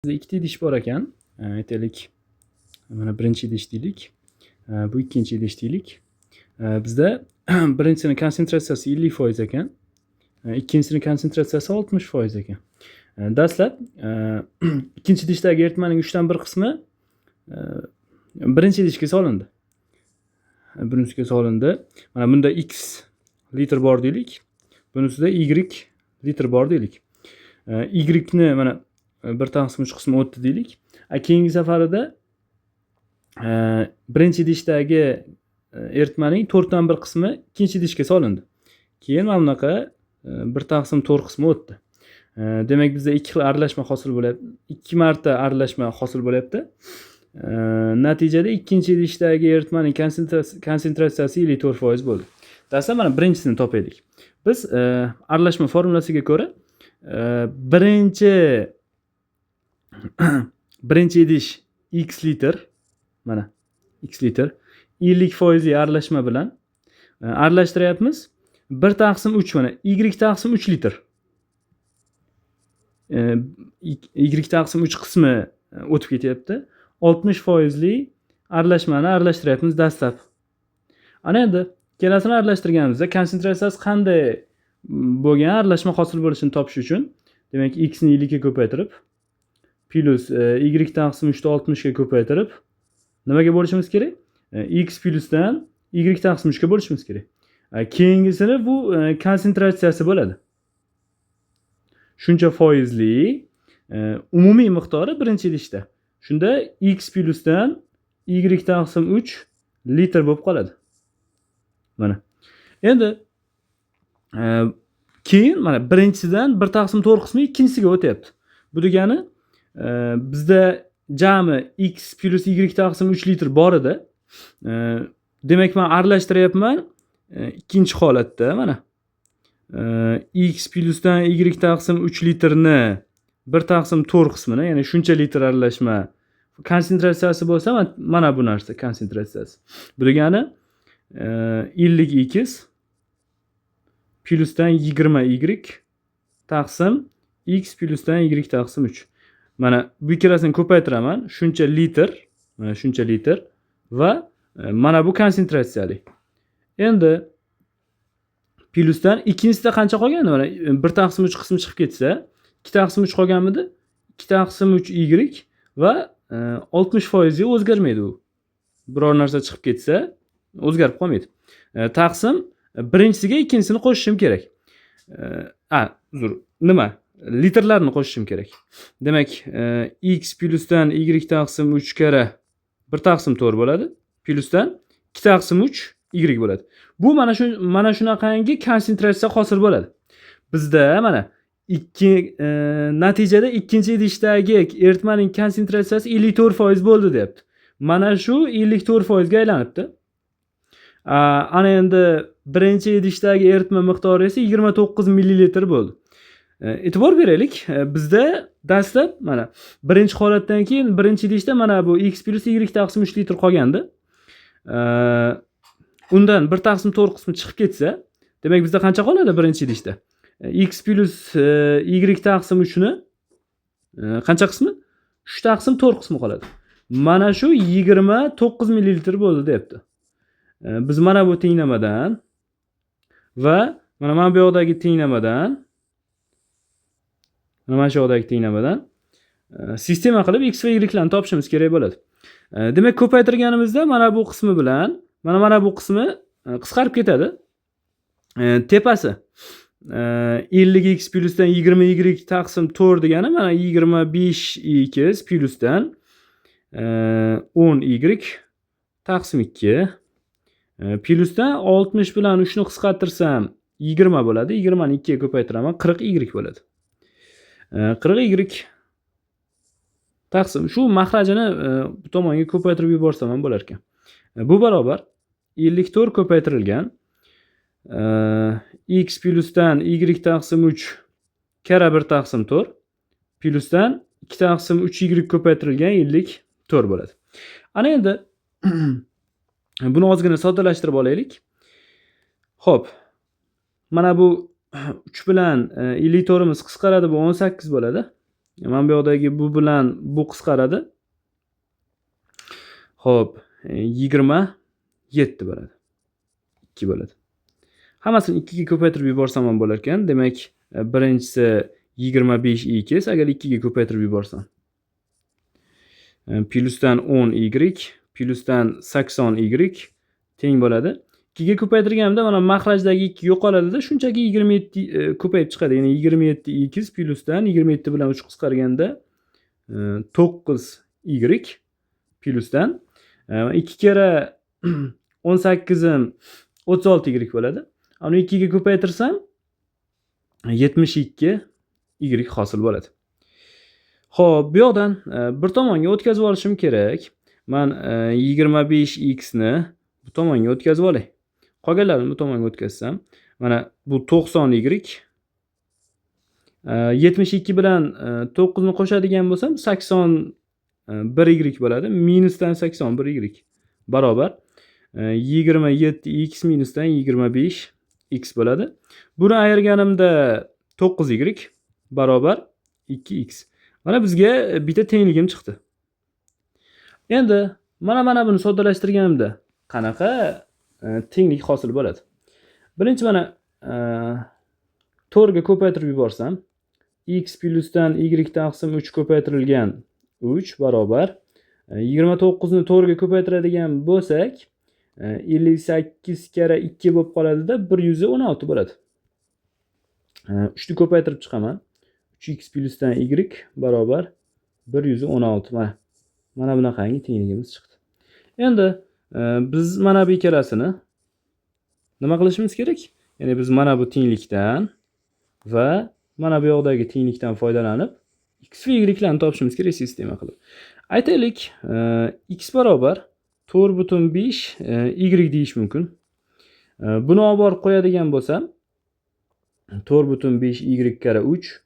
Bizda ikkita idish bor ekan. Aytaylik, mana birinchi idish deylik. Bu ikkinchi idish deylik. Bizda birinchisining konsentratsiyasi 50% ekan. Ikkinchisining konsentratsiyasi 60% ekan. Dastlab ikkinchi idishdagi eritmaning 3dan 1 qismi birinchi idishga solindi. Bunisiga solindi. Mana bunda x litr bor deylik. Bunisida y litr bor deylik. Y ni mana 1/3 qismi o'tdi deylik. Keyingi safarida birinchi idishdagi eritmaning 4dan 1 qismi ikkinchi idishga solindi. Keyin mana bunaqa 1/4 qismi o'tdi. Demak bizda ikki xil aralashma hosil bo'lyapti. 2 marta aralashma hosil bo'lyapti. Natijada ikkinchi idishdagi eritmaning konsentratsiyasi 54% bo'ldi. Dastlab mana birinchisini topaylik. Biz aralashma formulasiga ko'ra birinchi idish x litr, mana x litr 50% aralashma bilan aralashtiryapmiz. 1/3 mana y/3 litr. y/3 qismi o'tib ketyapti. 60% aralashmani aralashtiryapmiz dastlab. Ana endi kelasini aralashtirganimizda konsentratsiyasi qanday bo'lgan aralashma hosil bo'lishini topish uchun, demak x ni 50 ga ko'paytirib plus y/3 ni 60 ga ko'paytirib nimaga bo'lishimiz kerak? X plusdan y/3 ga bo'lishimiz kerak. Keyingisini bu konsentratsiyasi bo'ladi. Shuncha foizli umumiy miqdori birinchi idishda. Shunda x plusdan y/3 litr bo'lib qoladi. Mana. Endi keyin mana birinchisidan 1/4 qismi ikkinchisiga o'tyapti. Bu degani bizda jami x plus y/3 litr bor edi. Demak men aralashtiryapman ikkinchi holatda mana. X plusdan y/3 litrni 1/4 qismini, ya'ni shuncha litr aralashma konsentratsiyasi bo'lsa, mana bu narsa konsentratsiyasi. Bu degani 50x plusdan 20y taqsim x plusdan y/3. Mana bu ikkalasini ko'paytiraman. Shuncha litr, mana shuncha litr va mana bu konsentratsiyali. Endi plusdan ikkinchisida qancha qolgandi? Mana 1/3 qismi chiqib ketsa, 2/3 qolganmidi? 2/3 y va 60% ga o'zgarmaydi u. Biror narsa chiqib ketsa, o'zgarib qolmaydi. Taqsim birinchisiga ikkinchisini qo'shishim kerak. Nima? Litrlarni qo'shishim kerak. Demak, x plusdan y/3 kara 1/4 bo'ladi. Plusdan 2/3 y bo'ladi. Bu mana shunaqangi konsentratsiya hosil bo'ladi. Bizda mana natijada ikkinchi idishdagi eritmaning konsentratsiyasi 54% bo'ldi deyapti. Mana shu 54% ga aylanibdi. Ana endi birinchi idishdagi eritma miqdori esa 29 ml bo'ldi. E'tibor beraylik, bizda dastlab mana birinchi holatdan keyin birinchi idishda mana bu x plus y/3 litr qolgandi. Undan 1/4 qismi chiqib ketsa, demak bizda qancha qoladi birinchi idishda? X plus y/3 ni qancha qismi? 3/4 qismi qoladi. Mana shu 29 ml bo'ldi deyapti. Biz mana bu tenglamadan va mana bu yoqdagi tenglamadan, mana shu yoqdagi tenglamadan sistema qilib x va y larni topishimiz kerak bo'ladi. Demak, ko'paytirganimizda mana bu qismi bilan mana bu qismi qisqarib ketadi. Tepasi 50x plusdan 20y taqsim 4 degani mana 25x plusdan 10y taqsim 2 plusdan 60 bilan 3 ni qisqartirsam 20 bo'ladi. 20 ni 2 ga ko'paytiraman, 40y bo'ladi. 40y taqsim shu mahrajini bu tomonga ko'paytirib yuborsam ham bo'lar ekan. Bu barobar 54 ko'paytirilgan x plusdan y/3 kara 1/4 plusdan 2/3y ko'paytirilgan 54 bo'ladi. Ana endi buni ozgina soddalashtirib olaylik. Xo'p. Mana bu 3 bilan 54imiz qisqaradi, bu 18 bo'ladi. Mana bu yoqdagi bu bilan bu qisqaradi. Xo'p, 27 bo'ladi. 2 bo'ladi. Hammasini 2 ga ko'paytirib yuborsam ham bo'lar ekan. Demak, birinchisi 25x agar 2 ga ko'paytirib yuborsam. Plyusdan 10y plyusdan 80y teng bo'ladi. 2 ga ko'paytirganimda mana maxrajdagi 2 yo'qoladida, shunchaki 27 ko'payib chiqadi. Ya'ni 27x plyusdan 27 bilan 3 qisqarganda 9y plyusdan 2 kere 18 36y bo'ladi. Uni 2 ga ko'paytirsam 72y hosil bo'ladi. Xo'p, bu yoqdan bir tomonga o'tkazib olishim kerak. Men 25x ni bu tomonga o'tkazib olay. Qolganlarini bu tomonga o'tkazsam, mana bu 90y 72 bilan 9 ni qo'shadigan bo'lsam 81y bo'ladi. Minusdan 81y barobar 27x minusdan 25x bo'ladi. Buni ayirganimda 9y barobar 2x. Mana bizga bitta tengligim chiqdi. Endi mana buni soddalashtirganimda qanaqa tenglik hosil bo'ladi? Birinchi mana 4 ga ko'paytirib yuborsam, x plyusdan y taqsim 3 ko'paytirilgan 3 barobar 29 ni 4 ga ko'paytiradigan bo'lsak, 58 kere 2 bo'lib qoladida 116 bo'ladi. 3 ni ko'paytirib chiqaman. 3x plyusdan y barobar 116. Mana bunaqangi tengligimiz chiqdi. Endi biz mana bu ikkalasini nima qilishimiz kerak? Ya'ni biz mana bu tenglikdan va mana bu yoqdagi tenglikdan foydalanib x va y larni topishimiz kerak sistema qilib. Aytaylik, x barobar 4,5 y deyish mumkin. Buni olib borib qo'yadigan bo'lsam 4,5 y kare 3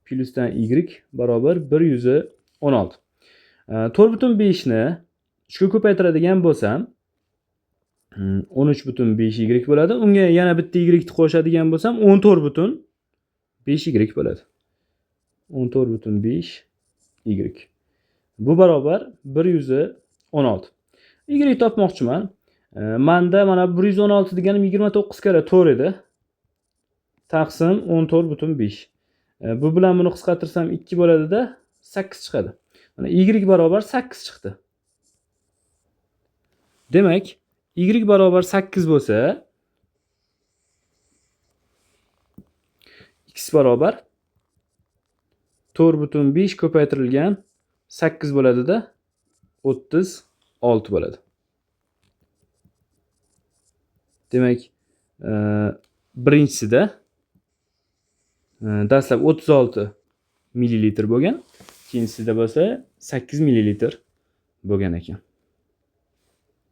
plyusdan y barobar 116. 4,5 ni 3 ga ko'paytiradigan bo'lsam 13,5 y bo'ladi. Unga yana bitta y qo'shadigan bo'lsam 14,5 y bo'ladi. 14,5 y. Bu barobar 116. Y topmoqchiman. Menda mana 116 deganim 29 kare 4 edi. Taqsim 14,5. Bu bilan buni qisqartirsam 2 bo'ladida 8 chiqadi. Mana y barobar 8 chiqdi. Demak, y barobar 8 bo'lsa, x barobar 4,5 ko'paytirilgan 8 bo'ladida 36 bo'ladi. Demak, birinchisida dastlab 36 millilitr bo'lgan, ikkinchisida bo'lsa 8 millilitr bo'lgan ekan.